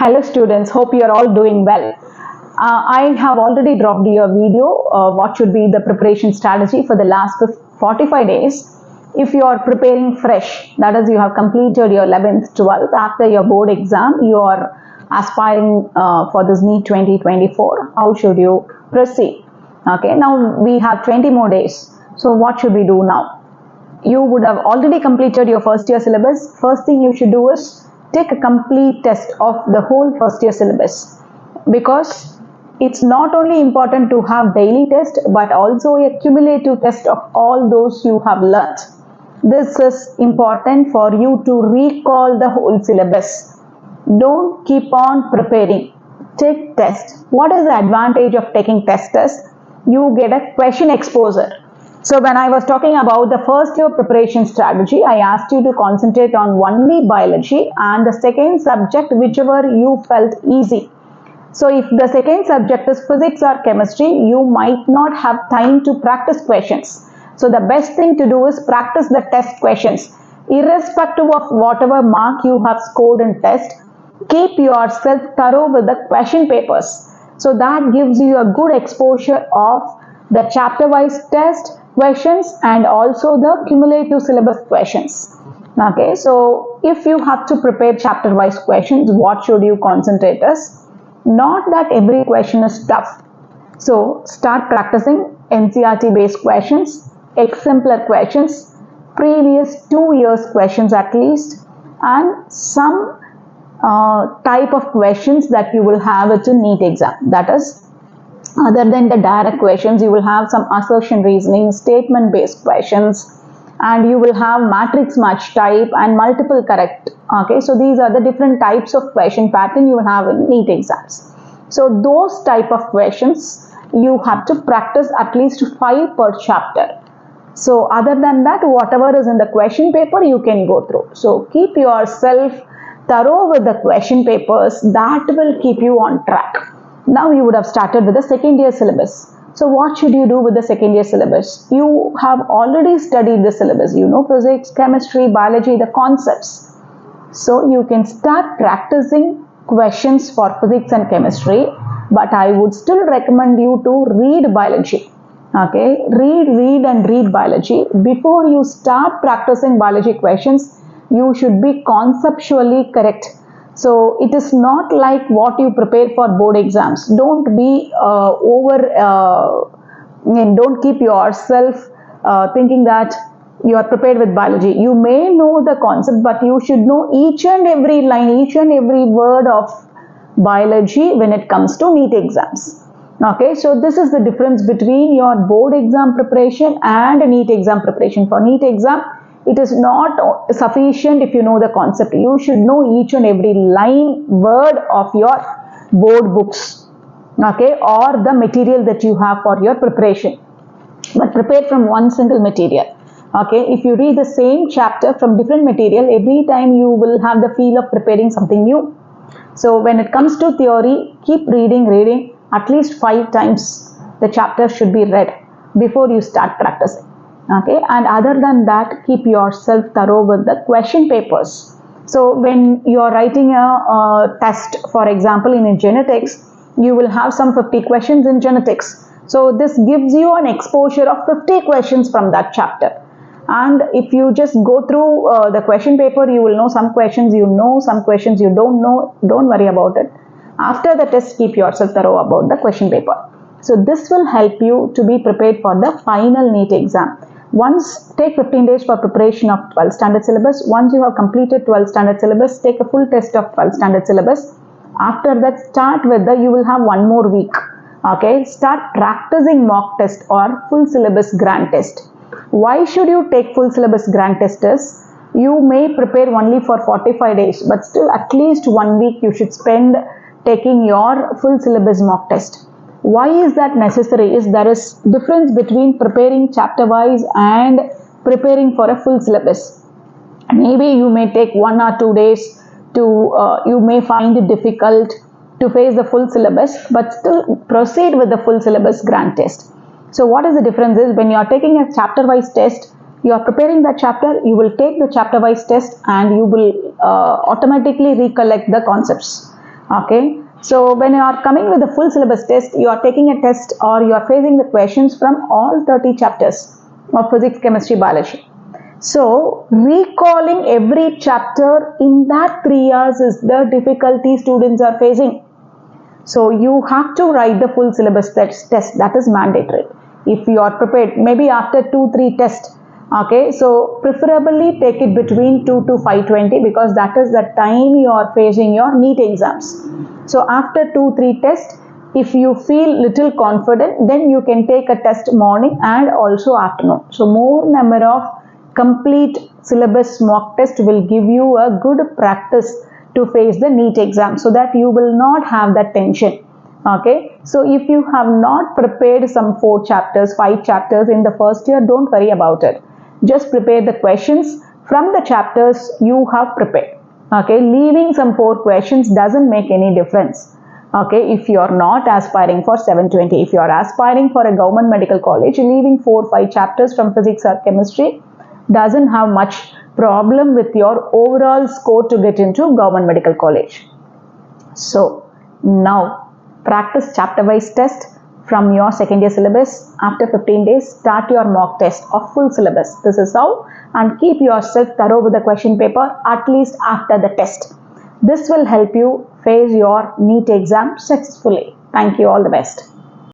Hello students, hope you are all doing well. I have already dropped you a video what should be the preparation strategy for the last 45 days. If you are preparing fresh, that is you have completed your 11th, 12th, after your board exam, you are aspiring for this NEET 2024, how should you proceed? Okay, now we have 20 more days. So what should we do now? You would have already completed your first year syllabus. First thing you should do is take a complete test of the whole first year syllabus, because it's not only important to have daily test but also a cumulative test of all those you have learnt. This is important for you to recall the whole syllabus. Don't keep on preparing. Take test. What is the advantage of taking test? You get a question exposure. So when I was talking about the first year preparation strategy, I asked you to concentrate on only biology and the second subject whichever you felt easy. So if the second subject is physics or chemistry, you might not have time to practice questions. So the best thing to do is practice the test questions. Irrespective of whatever mark you have scored in test, keep yourself thorough with the question papers. So that gives you a good exposure of the chapter-wise test questions and also the cumulative syllabus questions. Okay, so if you have to prepare chapter-wise questions, what should you concentrate as? Not that every question is tough. So start practicing NCERT-based questions, exemplar questions, previous 2 years questions at least, and some type of questions that you will have it in NEET exam. That is, other than the direct questions, you will have some assertion reasoning, statement based questions, and you will have matrix match type and multiple correct. Okay, so these are the different types of question pattern you will have in NEET exams. So those type of questions you have to practice at least 5 per chapter. So other than that, whatever is in the question paper you can go through. So keep yourself thorough with the question papers. That will keep you on track. Now you would have started with the second year syllabus. So what should you do with the second year syllabus? You have already studied the syllabus. You know physics, chemistry, biology, the concepts. So you can start practicing questions for physics and chemistry, but I would still recommend you to read biology. Okay, read biology. Before you start practicing biology questions, you should be conceptually correct. So it is not like what you prepare for board exams. Don't be don't keep yourself thinking that you are prepared with biology. You may know the concept, but you should know each and every line, each and every word of biology when it comes to NEET exams. Okay, so this is the difference between your board exam preparation and a NEET exam preparation. For NEET exam, it is not sufficient if you know the concept. You should know each and every line, word of your board books, okay, or the material that you have for your preparation. But prepare from one single material. Okay, if you read the same chapter from different material, every time you will have the feel of preparing something new. So when it comes to theory, keep reading at least 5 times. The chapter should be read before you start practicing. Okay, and other than that, keep yourself thorough with the question papers. So when you are writing a test, for example in genetics, you will have some 50 questions in genetics. So this gives you an exposure of 50 questions from that chapter. And if you just go through the question paper, you will know some questions you know, some questions you don't know. Don't worry about it. After the test, keep yourself thorough about the question paper. So this will help you to be prepared for the final NEET exam. Once take 15 days for preparation of 12th standard syllabus. Once you have completed 12th standard syllabus, take a full test of 12th standard syllabus. After that, start with you will have 1 more week. Okay, start practicing mock test or full syllabus grand test. Why should you take full syllabus grand test? You may prepare only for 45 days, but still at least 1 week you should spend taking your full syllabus mock test. Why is that necessary? There is difference between preparing chapter wise and preparing for a full syllabus. Maybe you may take 1 or 2 days to you may find it difficult to face the full syllabus, but still proceed with the full syllabus grand test. So what is the difference is, when you are taking a chapter wise test, you are preparing that chapter, you will take the chapter wise test and you will automatically recollect the concepts. Okay, so when you are coming with a full syllabus test, you are taking a test or you are facing the questions from all 30 chapters of physics, chemistry, biology. So recalling every chapter in that 3 years is the difficulty students are facing. So you have to write the full syllabus test, that is mandatory. If you are prepared, maybe after 2-3 tests, okay, so preferably take it between 2 to 520 because that is the time you are facing your NEET exams. So after 2-3 tests, if you feel little confident, then you can take a test morning and also afternoon. So more number of complete syllabus mock test will give you a good practice to face the NEET exam so that you will not have that tension. Okay, so if you have not prepared some 4 chapters, 5 chapters in the first year, don't worry about it. Just prepare the questions from the chapters you have prepared. Okay, leaving some 4 questions doesn't make any difference. Okay, if you are not aspiring for 720, if you are aspiring for a government medical college, leaving 4-5 chapters from physics or chemistry doesn't have much problem with your overall score to get into government medical college. So now practice chapter wise test from your second year syllabus. After 15 days, start your mock test of full syllabus. This is how, and keep yourself thorough with the question paper at least after the test. This will help you face your NEET exam successfully. Thank you, all the best.